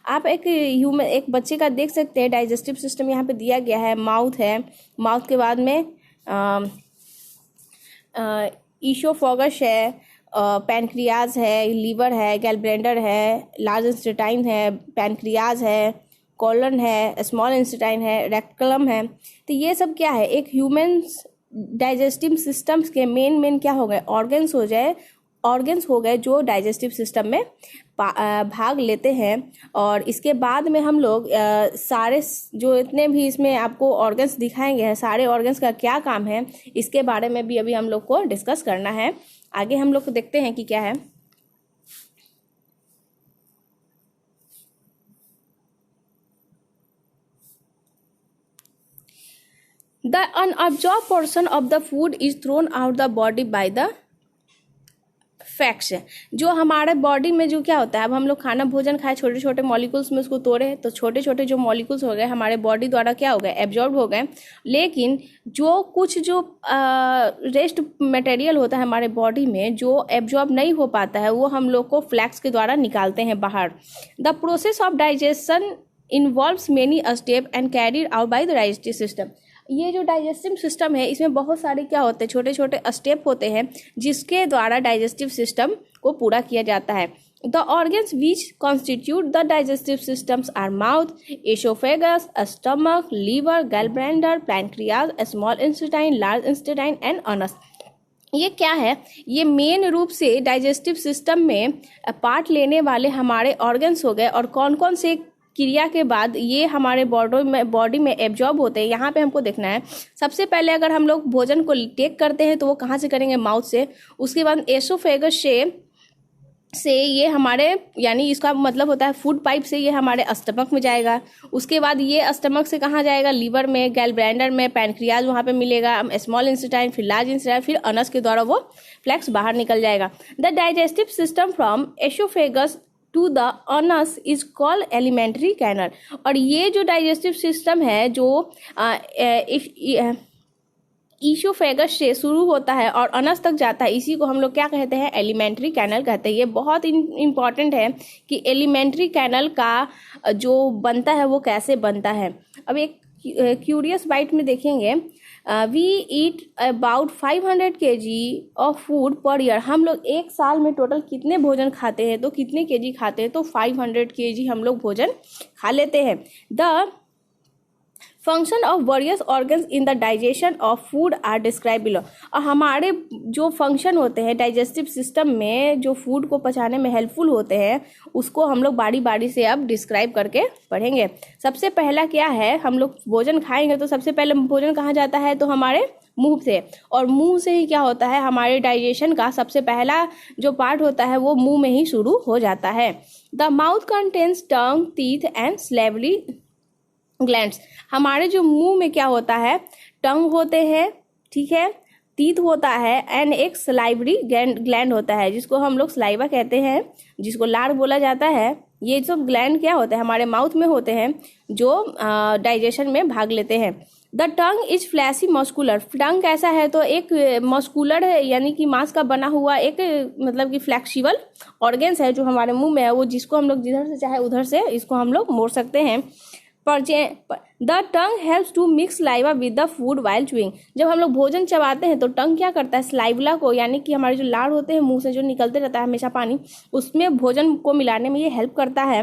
आप एक बच्चे का देख सकते हैं, डाइजेस्टिव सिस्टम यहाँ पे दिया गया है। माउथ है, माउथ के बाद में ईसोफेगस है, पैनक्रियाज है, लीवर है, गैलब्लैंडर है, लार्ज इंटेस्टाइन है, पैनक्रियाज है, कॉलन है, स्मॉल इंटेस्टाइन है, रेक्टम है। तो ये सब क्या है, एक ह्यूमन डाइजेस्टिव सिस्टम्स के मेन क्या हो गए, ऑर्गन्स हो गए जो डाइजेस्टिव सिस्टम में भाग लेते हैं। और इसके बाद में हम लोग सारे जो इतने भी इसमें आपको ऑर्गन्स दिखाएंगे हैं, सारे ऑर्गन्स का क्या काम है, इसके बारे में भी अभी हम लोग को डिस्कस करना है। आगे हम लोग को देखते हैं कि क्या है। The unabsorbed portion of the food is thrown out the body by the facts. जो हमारे बॉडी में जो क्या होता है, अब हम लोग खाना भोजन खाए, छोटे छोटे मॉलिक्यूल्स में उसको तोड़े, तो छोटे छोटे जो मॉलिक्यूल्स हो गए हमारे बॉडी द्वारा क्या हो गए, एब्जॉर्ब हो गए। लेकिन जो कुछ जो रेस्ट मटेरियल होता है हमारे बॉडी में जो एब्जॉर्ब नहीं हो पाता है, वो हम लोग को फ्लैक्स के द्वारा निकालते हैं बाहर। The process of digestion involves many step and carried out by the digestive system. ये जो डाइजेस्टिव सिस्टम है इसमें बहुत सारे क्या होते हैं, छोटे छोटे स्टेप होते हैं जिसके द्वारा डाइजेस्टिव सिस्टम को पूरा किया जाता है। The organs which constitute the digestive systems are mouth, oesophagus, stomach, liver, gallbladder, pancreas, small intestine, large intestine and anus. ये क्या है, ये मेन रूप से डाइजेस्टिव सिस्टम में पार्ट लेने वाले हमारे ऑर्गन्स हो गए। और कौन कौन से क्रिया के बाद ये हमारे बॉडी में एब्जॉर्ब होते हैं, यहाँ पे हमको देखना है। सबसे पहले अगर हम लोग भोजन को टेक करते हैं तो वो कहाँ से करेंगे, माउथ से। उसके बाद एसोफेगस से ये हमारे, यानी इसका मतलब होता है फूड पाइप से ये हमारे स्टमक में जाएगा। उसके बाद ये स्टमक से कहाँ जाएगा, लीवर में, गैलब्लैंडर में, पैनक्रियाज वहाँ पे मिलेगा, स्मॉल इंटेस्टाइन, फिर लार्ज इंटेस्टाइन, फिर अनस के द्वारा वो फ्लैक्स बाहर निकल जाएगा। The digestive system from oesophagus to the anus is called alimentary canal. और ये जो डाइजेस्टिव सिस्टम है जो ईसोफेगस से शुरू होता है और अनस तक जाता है, इसी को हम लोग क्या कहते हैं, एलिमेंट्री कैनल कहते हैं। ये बहुत इम्पॉर्टेंट है कि एलिमेंट्री कैनल का जो बनता है वो कैसे बनता है। अब एक क्यूरियस बाइट में देखेंगे, we eat about 500 kg of food per year. हम लोग एक साल में टोटल कितने भोजन खाते हैं, तो कितने केजी खाते हैं, तो 500 kg हम लोग भोजन खा लेते हैं। The function of various organs in the digestion of food are describe below. और हमारे जो फंक्शन होते हैं डाइजेस्टिव सिस्टम में जो फूड को पचाने में हेल्पफुल होते हैं उसको हम लोग बारी बारी से अब डिस्क्राइब करके पढ़ेंगे। सबसे पहला क्या है, हम लोग भोजन खाएंगे तो सबसे पहले भोजन कहाँ जाता है, तो हमारे मुंह से। और मुंह से ही क्या होता है, हमारे डाइजेशन का सबसे पहला जो पार्ट होता है वो मुंह में ही शुरू हो जाता है। The mouth contains tongue, teeth and slavery glands. हमारे जो मुंह में क्या होता है, टंग होते हैं, ठीक है, टीथ होता है एंड एक सलाइवरी ग्लैंड होता है जिसको हम लोग सलाइवा कहते हैं, जिसको लार बोला जाता है। ये सब ग्लैंड क्या होते हैं, हमारे माउथ में होते हैं जो डाइजेशन में भाग लेते हैं। The tongue is fleshy muscular. Tongue कैसा है, तो एक मस्कुलर है, यानी कि मांस का बना हुआ एक मतलब कि फ्लैक्सिबल ऑर्गन्स है जो हमारे मुंह में है, वो जिसको हम लोग जिधर से चाहे उधर से इसको हम लोग मोड़ सकते हैं। The tongue helps to mix saliva with the food while chewing. जब हम लोग भोजन चबाते हैं तो टंग क्या करता है, सलाइवा को, यानी कि हमारे जो लार होते हैं मुंह से जो निकलते रहता है हमेशा पानी, उसमें भोजन को मिलाने में ये हेल्प करता है।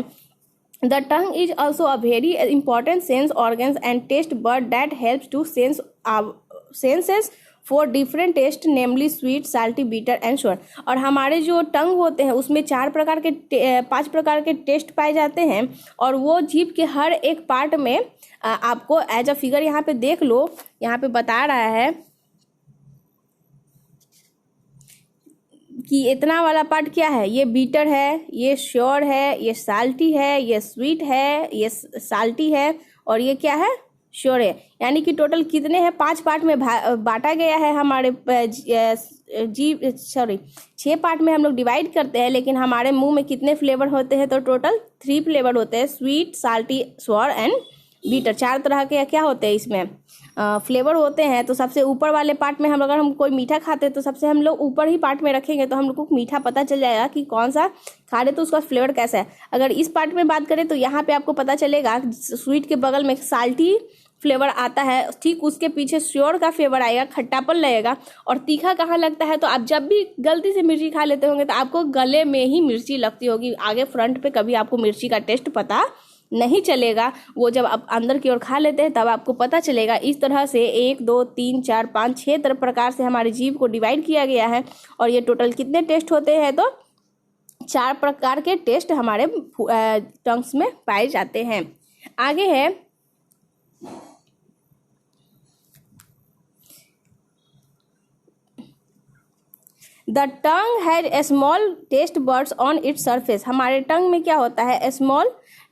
The tongue is also a very important sense organs and taste bud that helps to senses for different taste, namely sweet, salty, bitter and sour. और हमारे जो टंग होते हैं उसमें 5 प्रकार के टेस्ट पाए जाते हैं और वो जीभ के हर एक पार्ट में आपको एज अ फिगर यहाँ पे देख लो, यहाँ पे बता रहा है कि इतना वाला पार्ट क्या है, ये बीटर है, ये श्योर है, ये साल्टी है, ये स्वीट है, ये साल्टी है और ये क्या है, श्योर है। यानी कि टोटल कितने हैं, 5 पार्ट में बांटा गया है हमारे 6 पार्ट में हम लोग डिवाइड करते हैं, लेकिन हमारे मुंह में कितने फ्लेवर होते हैं, तो टोटल 3 फ्लेवर होते हैं, sweet, salty, sour and bitter. 4 तरह के क्या होते हैं इसमें फ्लेवर होते हैं तो सबसे ऊपर वाले पार्ट में हम अगर हम कोई मीठा खाते हैं तो सबसे हम लोग ऊपर ही पार्ट में रखेंगे तो हम लोग को मीठा पता चल जाएगा कि कौन सा खा रहे तो उसका फ्लेवर कैसा है। अगर इस पार्ट में बात करें तो यहाँ पे आपको पता चलेगा स्वीट के बगल में साल्टी फ्लेवर आता है, ठीक उसके पीछे श्योर का फ्लेवर आएगा, खट्टापन लगेगा। और तीखा कहाँ लगता है, तो आप जब भी गलती से मिर्ची खा लेते होंगे तो आपको गले में ही मिर्ची लगती होगी, आगे फ्रंट पे कभी आपको मिर्ची का टेस्ट पता नहीं चलेगा। वो जब आप अंदर की ओर खा लेते हैं तब आपको पता चलेगा। इस तरह से 1 2 3 4 5 6 प्रकार से हमारे जीभ को डिवाइड किया गया है। और ये टोटल कितने टेस्ट होते हैं, तो 4 प्रकार के टेस्ट हमारे टंग्स में पाए जाते हैं। आगे है the tongue has a small taste buds on its surface. हमारे टंग में क्या होता है, स्मॉल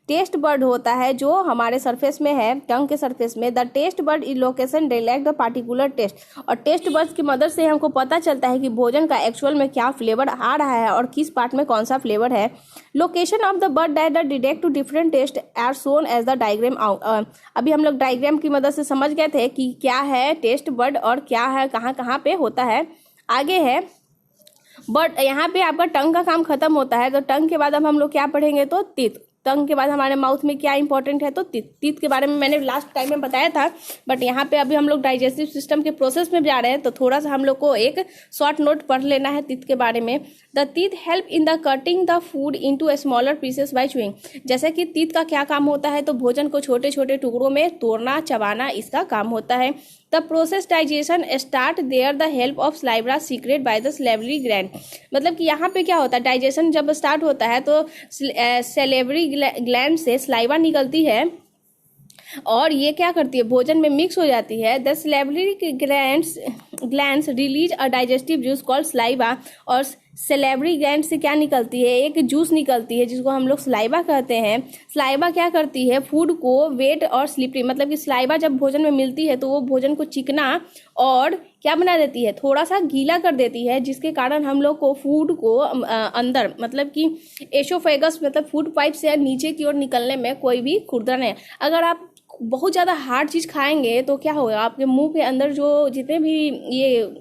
टेस्ट बर्ड होता है जो हमारे सरफेस में है, टंग के सरफेस में। The taste bud is location reflect the particular taste. और टेस्ट बर्ड्स की मदद से हमको पता चलता है कि भोजन का एक्चुअल में क्या फ्लेवर आ रहा है और किस पार्ट में कौन सा फ्लेवर है। Location of the bud that detect to different taste are shown as the diagram. अभी हम लोग डायग्राम की मदद से समझ गए थे कि क्या है टेस्ट बर्ड और क्या है कहाँ कहाँ पे होता है। आगे है बट यहाँ पे आपका टंग का काम खत्म होता है। तो टंग के बाद अब हम लोग क्या पढ़ेंगे, तो टीथ। टंग के बाद हमारे माउथ में क्या इंपॉर्टेंट है, तो टीथ। टीथ के बारे में मैंने लास्ट टाइम में बताया था, बट यहाँ पे अभी हम लोग डाइजेस्टिव सिस्टम के प्रोसेस में जा रहे हैं तो थोड़ा सा हम लोग को एक शॉर्ट नोट पढ़ लेना है टीथ के बारे में। The teeth help in the cutting the food into smaller pieces by chewing. जैसे कि टीथ का क्या काम होता है, तो भोजन को छोटे छोटे टुकड़ों में तोड़ना, चबाना, इसका काम होता है। The process digestion start there the help of saliva secrete by the salivary gland. मतलब कि यहाँ पे क्या होता है, डाइजेशन जब स्टार्ट होता है तो सैलिवरी ग्लैंड से स्लाइवा निकलती है और ये क्या करती है, भोजन में मिक्स हो जाती है। The salivary glands release a digestive juice called saliva. और सैलिवरी ग्लैंड से क्या निकलती है, एक जूस निकलती है जिसको हम लोग स्लाइवा कहते हैं। स्लाइवा क्या करती है, फूड को वेट और स्लिपरी, मतलब कि स्लाइवा जब भोजन में मिलती है तो वो भोजन को चिकना और क्या बना देती है, थोड़ा सा गीला कर देती है, जिसके कारण हम लोग को फूड को अंदर मतलब कि एसोफेगस मतलब फूड पाइप से नीचे की ओर निकलने में कोई भी खुरदन है। अगर आप बहुत ज़्यादा हार्ड चीज़ खाएंगे तो क्या होगा, आपके मुंह के अंदर जो जितने भी ये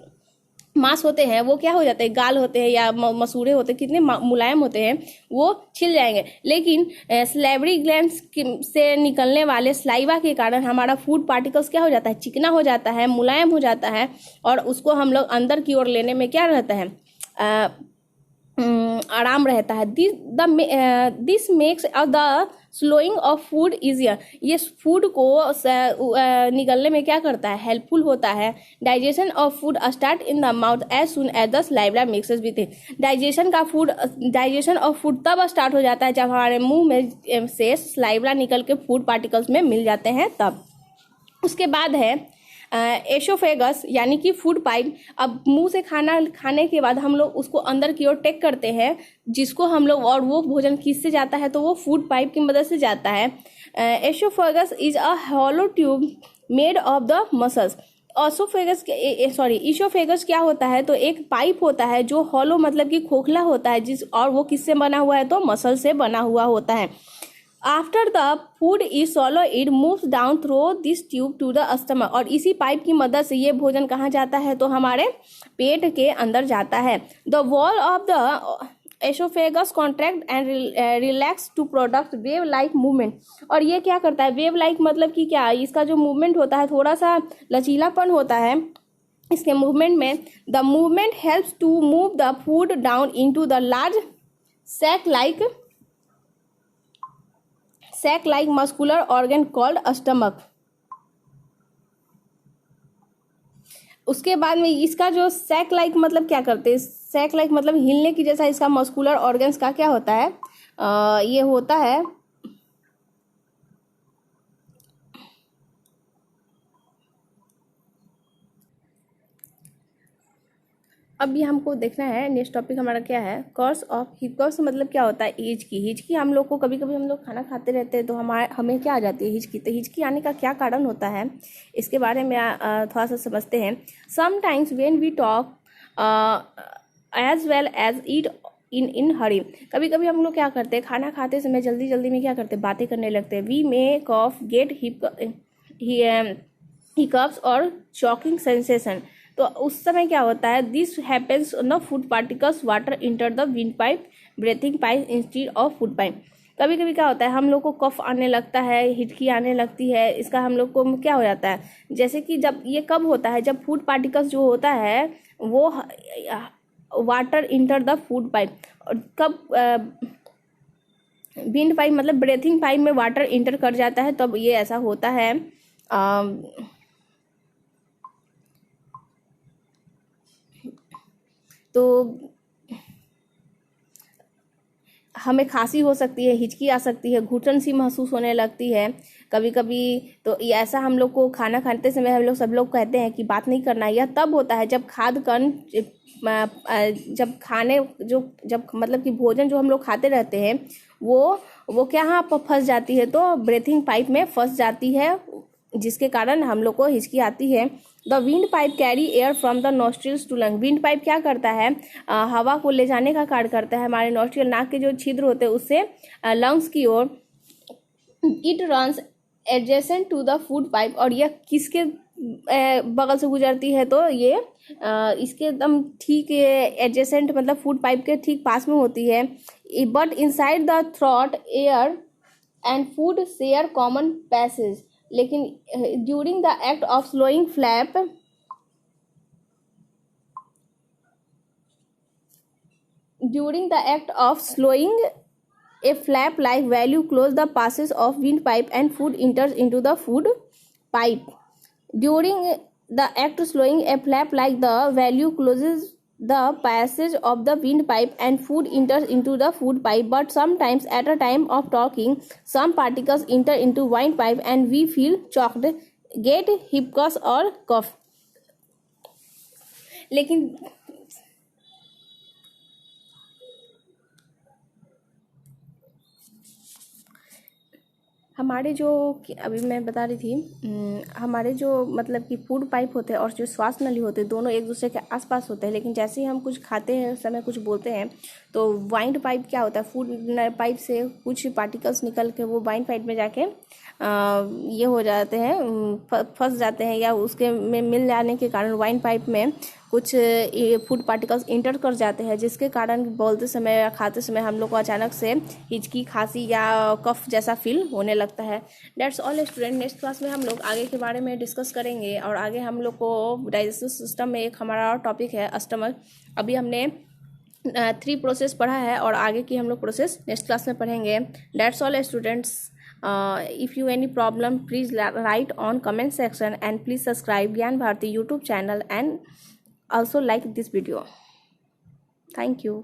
मांस होते हैं वो क्या हो जाते हैं, गाल होते हैं या मसूड़े होते हैं, कितने मुलायम होते हैं, वो छिल जाएंगे। लेकिन सैलिवरी ग्लैंड्स से निकलने वाले स्लाइवा के कारण हमारा फूड पार्टिकल्स क्या हो जाता है, चिकना हो जाता है, मुलायम हो जाता है और उसको हम लोग अंदर की ओर लेने में क्या रहता है, आराम रहता है। This makes the swallowing of food easier. ये फूड को निकलने में क्या करता है, हेल्पफुल होता है। Digestion of food start in the mouth as soon as the saliva mixes with it. Digestion of food तब स्टार्ट हो जाता है जब हमारे मुंह में से स्लाइवा निकल के फूड पार्टिकल्स में मिल जाते हैं तब। उसके बाद है एसोफेगस यानी कि फूड पाइप। अब मुंह से खाने के बाद हम लोग उसको अंदर की ओर टेक करते हैं, जिसको हम लोग, और वो भोजन किससे जाता है, तो वो फूड पाइप की मदद से जाता है। Oesophagus is a hollow tube made of the muscles. Oesophagus क्या होता है, तो एक पाइप होता है जो हॉलो मतलब कि खोखला होता है, और वो किससे बना हुआ है, तो मसल से बना हुआ होता है। After the food is swallowed it moves down through this tube to the stomach. और इसी पाइप की मदद से ये भोजन कहाँ जाता है, तो हमारे पेट के अंदर जाता है। The wall of the oesophagus contract and relax to product wave like movement. और ये क्या करता है, वेव लाइक मतलब कि क्या, इसका जो मूवमेंट होता है थोड़ा सा लचीलापन होता है इसके मूवमेंट में। The movement helps to move the food down into the large sac like muscular organ called stomach। उसके बाद में इसका जो सैक लाइक मतलब क्या करते हैं, सैक लाइक मतलब हिलने की जैसा इसका मस्कुलर ऑर्गन्स का क्या होता है, ये होता है अब ये हमको देखना है। नेक्स्ट टॉपिक हमारा क्या है, कॉज ऑफ हिकअप्स। मतलब क्या होता है, हिचकी हम लोग को कभी कभी हम लोग खाना खाते रहते हैं तो हमें क्या आ जाती है, हिचकी। तो हिचकी आने का क्या कारण होता है, इसके बारे में थोड़ा सा समझते हैं। Sometimes when we talk as well as eat in hurry. कभी कभी हम लोग क्या करते हैं, खाना खाते समय जल्दी जल्दी में क्या करते हैं, बातें करने लगते हैं। We may cough get hiccups और चॉकिंग सेंसेशन। तो उस समय क्या होता है, this happens when food particles water enter the wind pipe breathing pipe instead of food pipe. कभी कभी क्या होता है, हम लोग को कफ आने लगता है, हिचकी आने लगती है, इसका हम लोग को क्या हो जाता है, जैसे कि जब ये कब होता है, जब फूड पार्टिकल्स जो होता है वो water enter the food pipe. और कब विंड पाइप मतलब ब्रीथिंग पाइप में वाटर इंटर कर जाता है, तब ये ऐसा होता है। तो हमें खांसी हो सकती है, हिचकी आ सकती है, घुटन सी महसूस होने लगती है कभी कभी। तो ये ऐसा हम लोग को खाना खाते समय हम लोग सब लोग कहते हैं कि बात नहीं करना है। यह तब होता है जब खाद्य कण जब खाने जब मतलब कि भोजन जो हम लोग खाते रहते हैं वो क्या यहाँ पर फंस जाती है, तो ब्रीथिंग पाइप में फंस जाती है, जिसके कारण हम लोग को हिचकी आती है। The wind pipe carry air from the nostrils to lung. Wind pipe क्या करता है, हवा को ले जाने का कार्य करता है हमारे नॉस्ट्रिल नाक के जो छिद्र होते हैं उससे लंग्स की ओर। It runs adjacent to the food pipe. और यह किसके बगल से गुजरती है, तो ये इसके एकदम ठीक एडजेसेंट मतलब फूड पाइप के ठीक पास में होती है। But inside the throat air and food share common passage. लेकिन during the act of swallowing flap a flap like valve close the passage of windpipe and food enters into the food pipe. During the act slowing a flap like the valve closes the passage of the windpipe and food enters into the food pipe, but sometimes at a time of talking some particles enter into windpipe and we feel choked, get hiccups or cough. लेकिन हमारे जो अभी मैं बता रही थी, हमारे जो मतलब कि फूड पाइप होते हैं और जो श्वास नली होते हैं दोनों एक दूसरे के आसपास होते हैं, लेकिन जैसे ही हम कुछ खाते हैं उस समय कुछ बोलते हैं तो वाइंड पाइप क्या होता है, फूड पाइप से कुछ पार्टिकल्स निकल के वो वाइंड पाइप में जाके ये हो जाते हैं, फंस जाते हैं, या उसके में मिल जाने के कारण वाइंड पाइप में कुछ फूड पार्टिकल्स इंटर कर जाते हैं, जिसके कारण बोलते समय या खाते समय हम लोग को अचानक से हिचकी, खांसी या कफ जैसा फील होने लगता है। That's all student, next class में हम लोग आगे के बारे में डिस्कस करेंगे। और आगे हम लोग को डाइजेस्टिव सिस्टम में एक हमारा और टॉपिक है स्टमक। अभी हमने 3 प्रोसेस पढ़ा है और आगे की हम लोग प्रोसेस नेक्स्ट क्लास में पढ़ेंगे। That's all students, if you any problem please write on comment section and please subscribe Gyan Bharati YouTube channel and also like this video. Thank you.